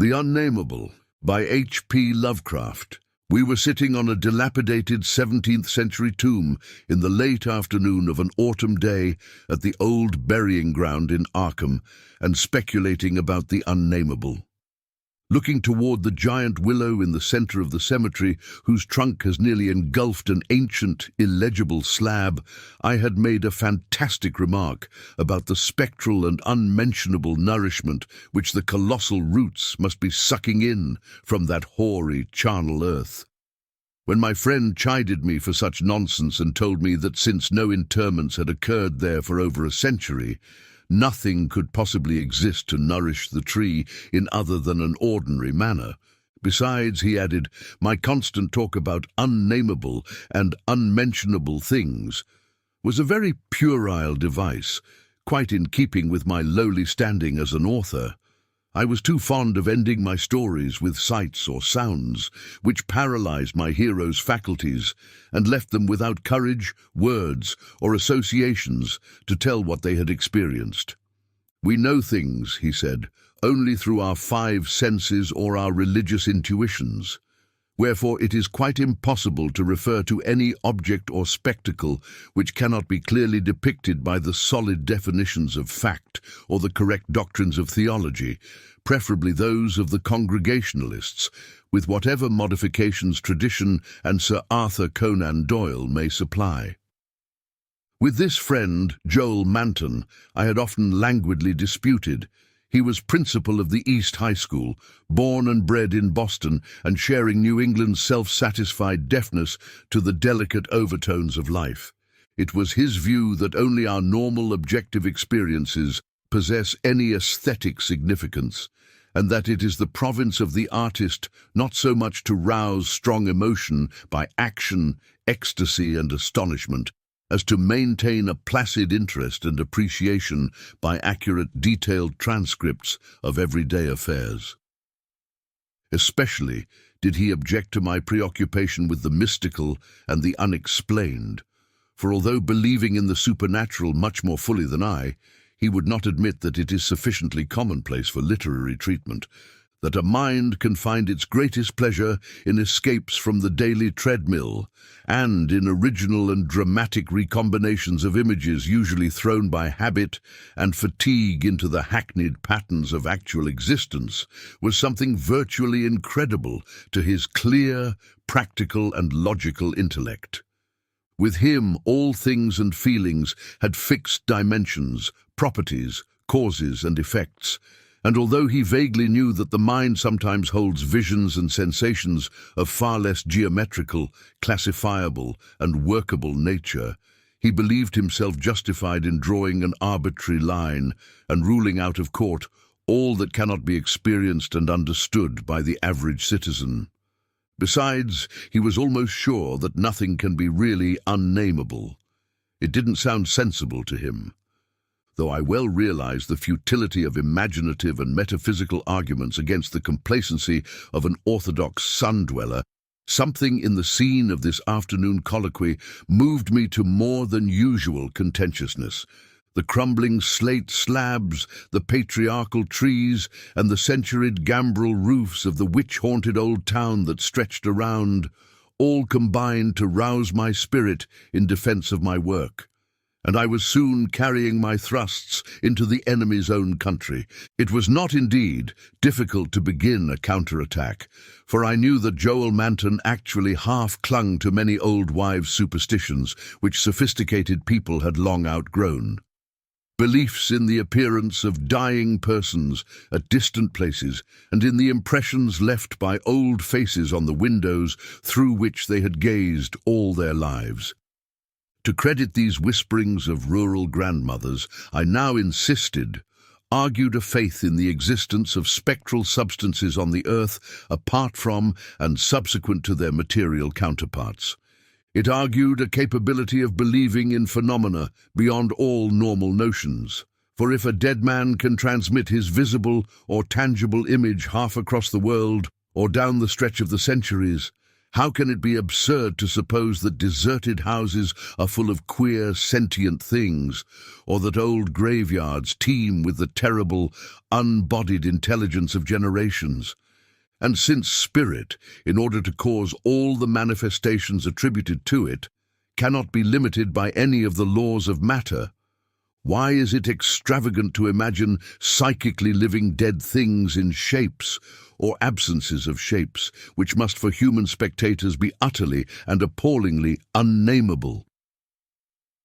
The Unnamable by H.P. Lovecraft. We were sitting on a dilapidated 17th-century tomb in the late afternoon of an autumn day at the old burying ground in Arkham and speculating about the Unnamable. Looking toward the giant willow in the center of the cemetery, whose trunk has nearly engulfed an ancient, illegible slab, I had made a fantastic remark about the spectral and unmentionable nourishment which the colossal roots must be sucking in from that hoary, charnel earth. When my friend chided me for such nonsense and told me that since no interments had occurred there for over a century, nothing could possibly exist to nourish the tree in other than an ordinary manner. Besides, he added, my constant talk about unnamable and unmentionable things was a very puerile device, quite in keeping with my lowly standing as an author. I was too fond of ending my stories with sights or sounds, which paralyzed my heroes' faculties and left them without courage, words, or associations to tell what they had experienced. We know things, he said, only through our 5 senses or our religious intuitions. Wherefore it is quite impossible to refer to any object or spectacle which cannot be clearly depicted by the solid definitions of fact or the correct doctrines of theology, preferably those of the Congregationalists, with whatever modifications tradition and Sir Arthur Conan Doyle may supply. With this friend, Joel Manton, I had often languidly disputed. He was principal of the East High School, born and bred in Boston and sharing New England's self-satisfied deafness to the delicate overtones of life. It was his view that only our normal objective experiences possess any aesthetic significance, and that it is the province of the artist not so much to rouse strong emotion by action, ecstasy, and astonishment, as to maintain a placid interest and appreciation by accurate, detailed transcripts of everyday affairs. Especially did he object to my preoccupation with the mystical and the unexplained, for although believing in the supernatural much more fully than I, he would not admit that it is sufficiently commonplace for literary treatment, that a mind can find its greatest pleasure in escapes from the daily treadmill and in original and dramatic recombinations of images usually thrown by habit and fatigue into the hackneyed patterns of actual existence, was something virtually incredible to his clear, practical, and logical intellect. With him, all things and feelings had fixed dimensions, properties, causes, and effects, and although he vaguely knew that the mind sometimes holds visions and sensations of far less geometrical, classifiable, and workable nature, he believed himself justified in drawing an arbitrary line and ruling out of court all that cannot be experienced and understood by the average citizen. Besides, he was almost sure that nothing can be really unnamable. It didn't sound sensible to him. Though I well realize the futility of imaginative and metaphysical arguments against the complacency of an orthodox sun-dweller, something in the scene of this afternoon colloquy moved me to more than usual contentiousness. The crumbling slate slabs, the patriarchal trees, and the centuried gambrel roofs of the witch-haunted old town that stretched around, all combined to rouse my spirit in defense of my work. And I was soon carrying my thrusts into the enemy's own country. It was not, indeed, difficult to begin a counterattack, for I knew that Joel Manton actually half clung to many old wives' superstitions which sophisticated people had long outgrown. Beliefs in the appearance of dying persons at distant places and in the impressions left by old faces on the windows through which they had gazed all their lives. To credit these whisperings of rural grandmothers, I now insisted, argued a faith in the existence of spectral substances on the earth apart from and subsequent to their material counterparts. It argued a capability of believing in phenomena beyond all normal notions. For if a dead man can transmit his visible or tangible image half across the world or down the stretch of the centuries, How can it be absurd to suppose that deserted houses are full of queer, sentient things, or that old graveyards teem with the terrible, unbodied intelligence of generations? And since spirit, in order to cause all the manifestations attributed to it, cannot be limited by any of the laws of matter, why is it extravagant to imagine psychically living dead things in shapes, or absences of shapes, which must for human spectators be utterly and appallingly unnamable?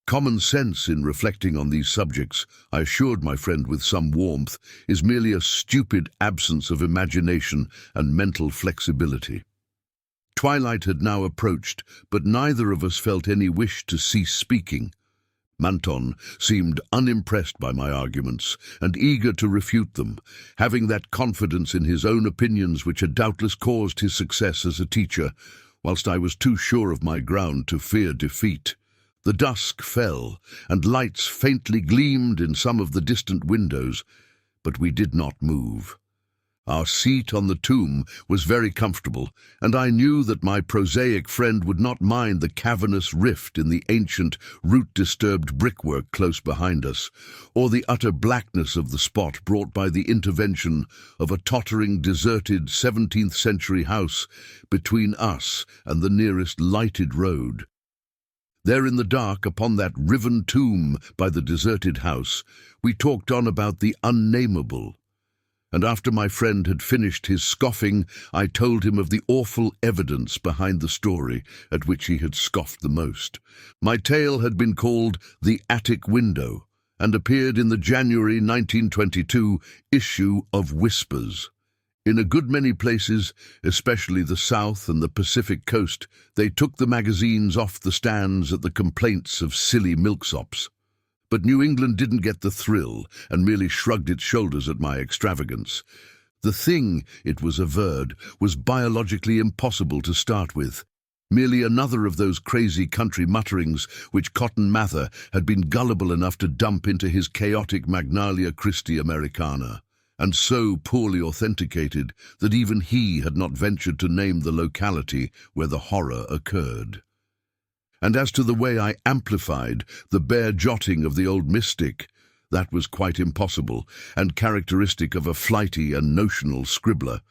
Common sense in reflecting on these subjects, I assured my friend with some warmth, is merely a stupid absence of imagination and mental flexibility. Twilight had now approached, but neither of us felt any wish to cease speaking. Manton seemed unimpressed by my arguments and eager to refute them, having that confidence in his own opinions which had doubtless caused his success as a teacher, whilst I was too sure of my ground to fear defeat. The dusk fell, and lights faintly gleamed in some of the distant windows, but we did not move. Our seat on the tomb was very comfortable, and I knew that my prosaic friend would not mind the cavernous rift in the ancient, root-disturbed brickwork close behind us, or the utter blackness of the spot brought by the intervention of a tottering, deserted 17th-century house between us and the nearest lighted road. There in the dark, upon that riven tomb by the deserted house, we talked on about the unnamable. And after my friend had finished his scoffing, I told him of the awful evidence behind the story at which he had scoffed the most. My tale had been called The Attic Window, and appeared in the January 1922 issue of Whispers. In a good many places, especially the South and the Pacific coast, they took the magazines off the stands at the complaints of silly milksops. But New England didn't get the thrill and merely shrugged its shoulders at my extravagance. The thing, it was averred, was biologically impossible to start with. Merely another of those crazy country mutterings which Cotton Mather had been gullible enough to dump into his chaotic Magnalia Christi Americana, and so poorly authenticated that even he had not ventured to name the locality where the horror occurred. And as to the way I amplified the bare jotting of the old mystic, that was quite impossible, and characteristic of a flighty and notional scribbler.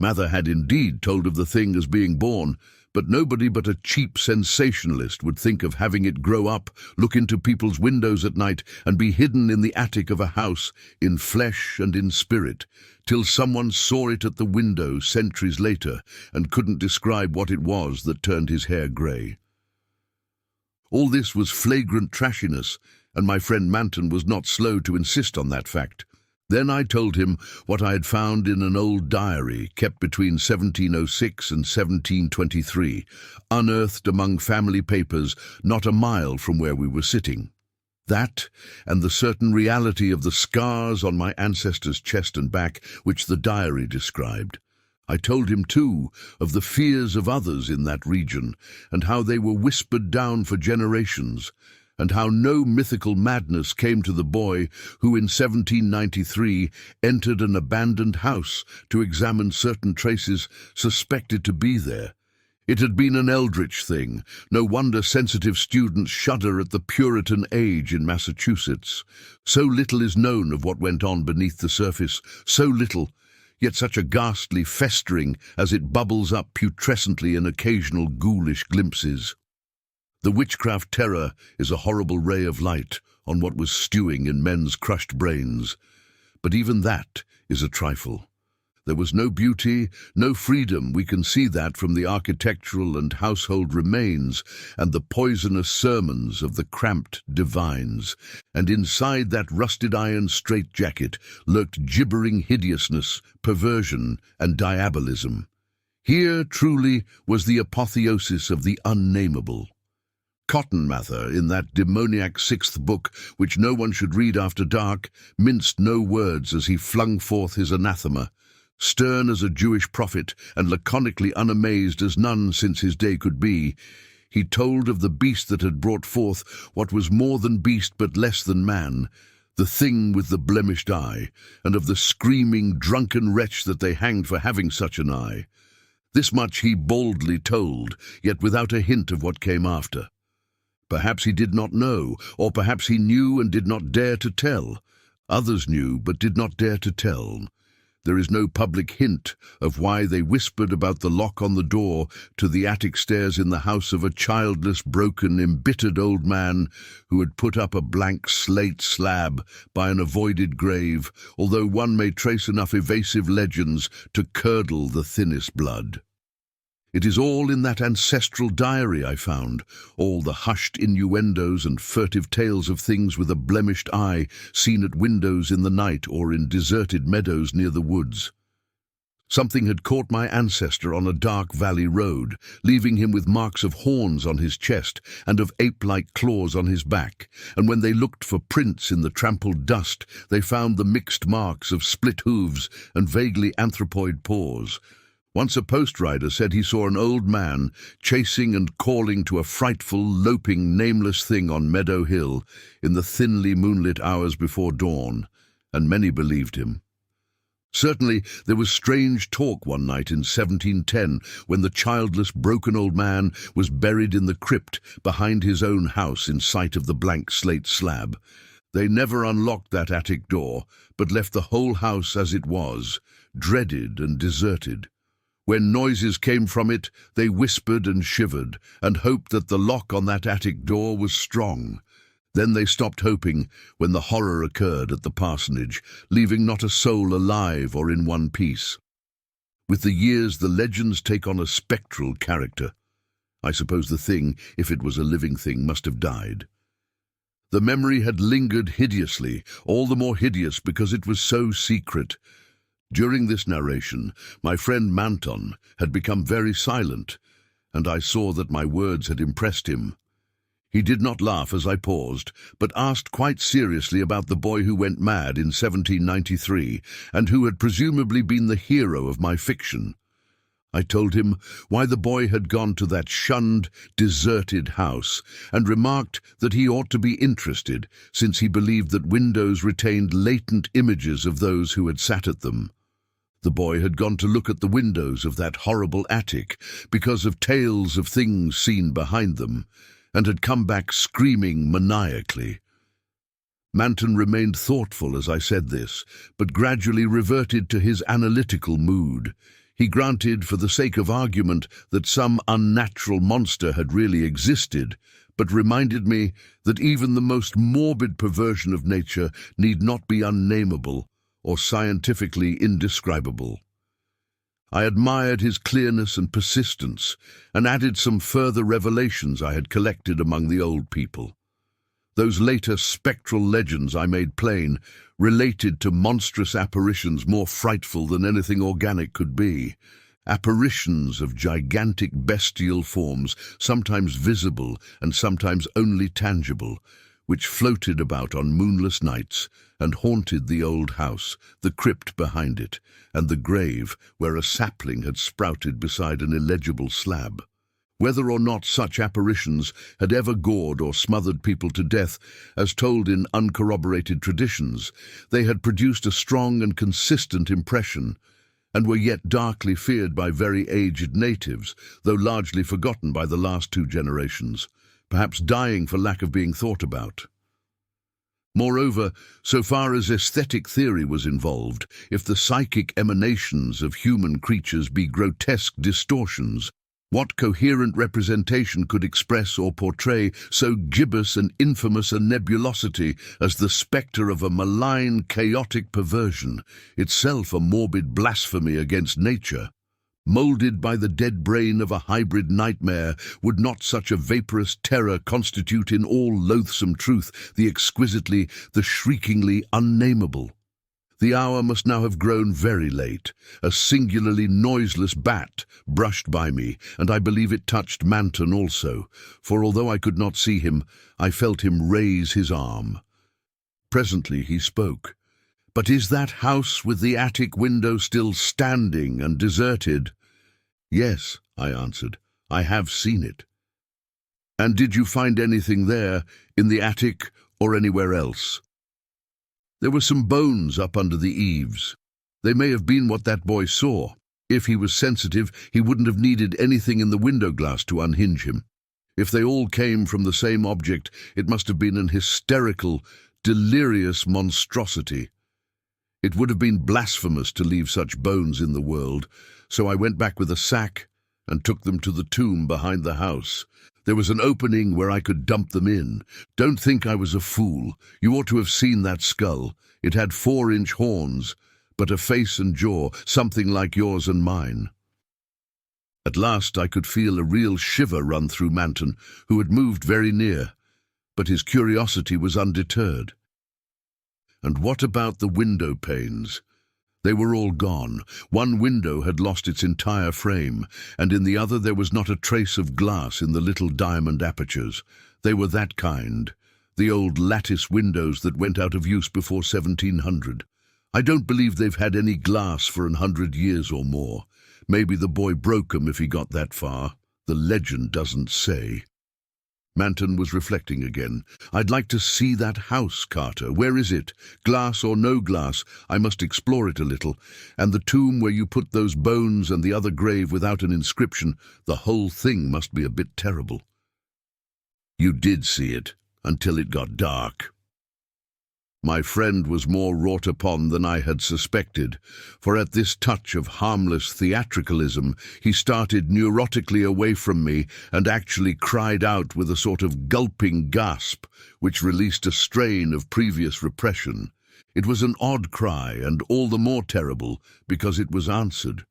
Mather had indeed told of the thing as being born, but nobody but a cheap sensationalist would think of having it grow up, look into people's windows at night, and be hidden in the attic of a house, in flesh and in spirit, till someone saw it at the window centuries later and couldn't describe what it was that turned his hair grey. All this was flagrant trashiness, and my friend Manton was not slow to insist on that fact. Then I told him what I had found in an old diary kept between 1706 and 1723, unearthed among family papers not a mile from where we were sitting. That, and the certain reality of the scars on my ancestor's chest and back which the diary described. I told him, too, of the fears of others in that region, and how they were whispered down for generations, and how no mythical madness came to the boy who in 1793 entered an abandoned house to examine certain traces suspected to be there. It had been an eldritch thing. No wonder sensitive students shudder at the Puritan age in Massachusetts. So little is known of what went on beneath the surface, so little, yet such a ghastly festering as it bubbles up putrescently in occasional ghoulish glimpses. The witchcraft terror is a horrible ray of light on what was stewing in men's crushed brains. But even that is a trifle. There was no beauty, no freedom. We can see that from the architectural and household remains and the poisonous sermons of the cramped divines. And inside that rusted iron straitjacket lurked gibbering hideousness, perversion, and diabolism. Here, truly, was the apotheosis of the unnamable. Cotton Mather, in that demoniac sixth book, which no one should read after dark, minced no words as he flung forth his anathema. Stern as a Jewish prophet, and laconically unamazed as none since his day could be, he told of the beast that had brought forth what was more than beast but less than man, the thing with the blemished eye, and of the screaming, drunken wretch that they hanged for having such an eye. This much he boldly told, yet without a hint of what came after. Perhaps he did not know, or perhaps he knew and did not dare to tell. Others knew, but did not dare to tell. There is no public hint of why they whispered about the lock on the door to the attic stairs in the house of a childless, broken, embittered old man who had put up a blank slate slab by an avoided grave, although one may trace enough evasive legends to curdle the thinnest blood. It is all in that ancestral diary I found, all the hushed innuendos and furtive tales of things with a blemished eye seen at windows in the night or in deserted meadows near the woods. Something had caught my ancestor on a dark valley road, leaving him with marks of horns on his chest and of ape-like claws on his back, and when they looked for prints in the trampled dust, they found the mixed marks of split hooves and vaguely anthropoid paws. Once a post-rider said he saw an old man chasing and calling to a frightful, loping, nameless thing on Meadow Hill in the thinly moonlit hours before dawn, and many believed him. Certainly there was strange talk one night in 1710 when the childless, broken old man was buried in the crypt behind his own house in sight of the blank slate slab. They never unlocked that attic door, but left the whole house as it was, dreaded and deserted. When noises came from it, they whispered and shivered, and hoped that the lock on that attic door was strong. Then they stopped hoping when the horror occurred at the parsonage, leaving not a soul alive or in one piece. With the years, the legends take on a spectral character. I suppose the thing, if it was a living thing, must have died. The memory had lingered hideously, all the more hideous because it was so secret. During this narration, my friend Manton had become very silent, and I saw that my words had impressed him. He did not laugh as I paused, but asked quite seriously about the boy who went mad in 1793, and who had presumably been the hero of my fiction. I told him why the boy had gone to that shunned, deserted house, and remarked that he ought to be interested, since he believed that windows retained latent images of those who had sat at them. The boy had gone to look at the windows of that horrible attic because of tales of things seen behind them, and had come back screaming maniacally. Manton remained thoughtful as I said this, but gradually reverted to his analytical mood. He granted, for the sake of argument, that some unnatural monster had really existed, but reminded me that even the most morbid perversion of nature need not be unnamable or scientifically indescribable. I admired his clearness and persistence, and added some further revelations I had collected among the old people. Those later spectral legends I made plain related to monstrous apparitions more frightful than anything organic could be. Apparitions of gigantic bestial forms, sometimes visible and sometimes only tangible, which floated about on moonless nights and haunted the old house, the crypt behind it, and the grave where a sapling had sprouted beside an illegible slab. Whether or not such apparitions had ever gored or smothered people to death, as told in uncorroborated traditions, they had produced a strong and consistent impression, and were yet darkly feared by very aged natives, though largely forgotten by the last two generations, perhaps dying for lack of being thought about. Moreover, so far as aesthetic theory was involved, if the psychic emanations of human creatures be grotesque distortions, what coherent representation could express or portray so gibbous and infamous a nebulosity as the spectre of a malign, chaotic perversion, itself a morbid blasphemy against nature? Moulded by the dead brain of a hybrid nightmare, would not such a vaporous terror constitute in all loathsome truth the exquisitely, the shriekingly unnamable? The hour must now have grown very late. A singularly noiseless bat brushed by me, and I believe it touched Manton also, for although I could not see him, I felt him raise his arm. Presently he spoke. "But is that house with the attic window still standing and deserted?" "Yes," I answered. "I have seen it." "And did you find anything there, in the attic or anywhere else?" "There were some bones up under the eaves. They may have been what that boy saw. If he was sensitive, he wouldn't have needed anything in the window glass to unhinge him. If they all came from the same object, it must have been an hysterical, delirious monstrosity. It would have been blasphemous to leave such bones in the world, so I went back with a sack and took them to the tomb behind the house. There was an opening where I could dump them in. Don't think I was a fool. You ought to have seen that skull. It had 4-inch horns, but a face and jaw, something like yours and mine. At last I could feel a real shiver run through Manton, who had moved very near, but his curiosity was undeterred. And what about the window panes? They were all gone. One window had lost its entire frame, and in the other there was not a trace of glass in the little diamond apertures. They were that kind, the old lattice windows that went out of use before 1700. I don't believe they've had any glass for 100 years or more. Maybe the boy broke 'em if he got that far. The legend doesn't say. Manton was reflecting again. I'd like to see that house, Carter. Where is it? Glass or no glass, I must explore it a little. And the tomb where you put those bones and the other grave without an inscription, the whole thing must be a bit terrible. You did see it, until it got dark. My friend was more wrought upon than I had suspected, for at this touch of harmless theatricalism he started neurotically away from me and actually cried out with a sort of gulping gasp, which released a strain of previous repression. It was an odd cry, and all the more terrible because it was answered.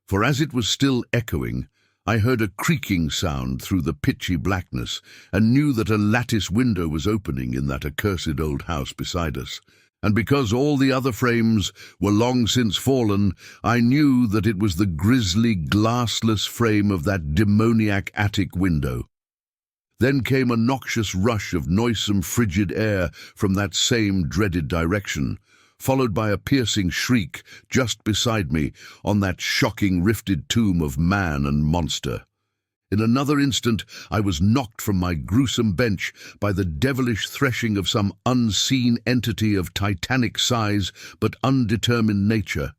For as it was still echoing, I heard a creaking sound through the pitchy blackness and knew that a lattice window was opening in that accursed old house beside us. And because all the other frames were long since fallen, I knew that it was the grisly, glassless frame of that demoniac attic window. Then came a noxious rush of noisome, frigid air from that same dreaded direction, followed by a piercing shriek just beside me on that shocking rifted tomb of man and monster. In another instant I was knocked from my gruesome bench by the devilish threshing of some unseen entity of titanic size but undetermined nature,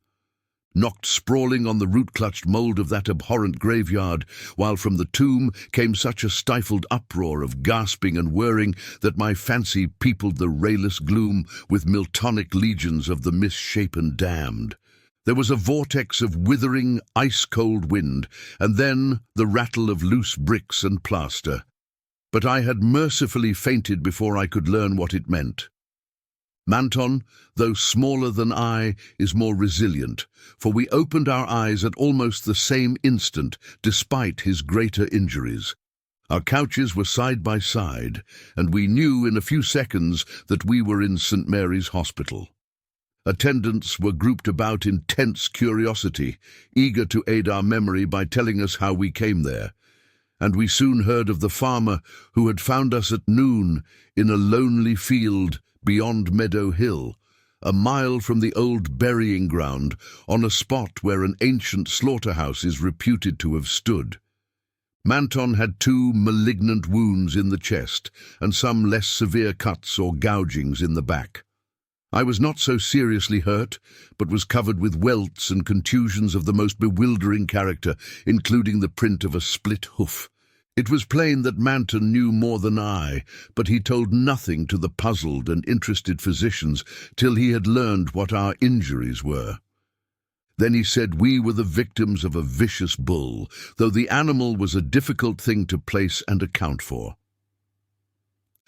knocked sprawling on the root-clutched mould of that abhorrent graveyard, while from the tomb came such a stifled uproar of gasping and whirring that my fancy peopled the rayless gloom with Miltonic legions of the misshapen damned. There was a vortex of withering, ice-cold wind, and then the rattle of loose bricks and plaster. But I had mercifully fainted before I could learn what it meant. Manton, though smaller than I, is more resilient, for we opened our eyes at almost the same instant, despite his greater injuries. Our couches were side by side, and we knew in a few seconds that we were in St. Mary's Hospital. Attendants were grouped about in tense curiosity, eager to aid our memory by telling us how we came there. And we soon heard of the farmer who had found us at noon in a lonely field beyond Meadow Hill, a mile from the old burying ground, on a spot where an ancient slaughterhouse is reputed to have stood. Manton had 2 malignant wounds in the chest, and some less severe cuts or gougings in the back. I was not so seriously hurt, but was covered with welts and contusions of the most bewildering character, including the print of a split hoof. It was plain that Manton knew more than I, but he told nothing to the puzzled and interested physicians till he had learned what our injuries were. Then he said we were the victims of a vicious bull, though the animal was a difficult thing to place and account for.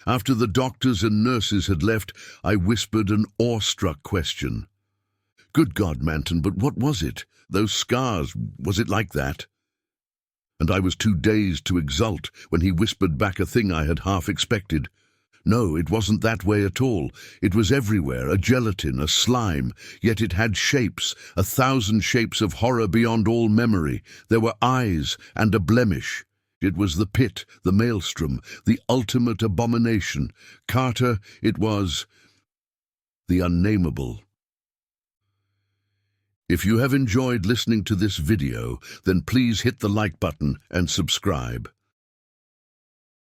After the doctors and nurses had left, I whispered an awestruck question. "Good God, Manton, but what was it? Those scars, was it like that?" And I was too dazed to exult when he whispered back a thing I had half expected. No, it wasn't that way at all. It was everywhere, a gelatin, a slime, yet it had shapes, 1,000 shapes of horror beyond all memory. There were eyes and a blemish. It was the pit, the maelstrom, the ultimate abomination. Carter, it was the Unnamable. If you have enjoyed listening to this video, then please hit the like button and subscribe.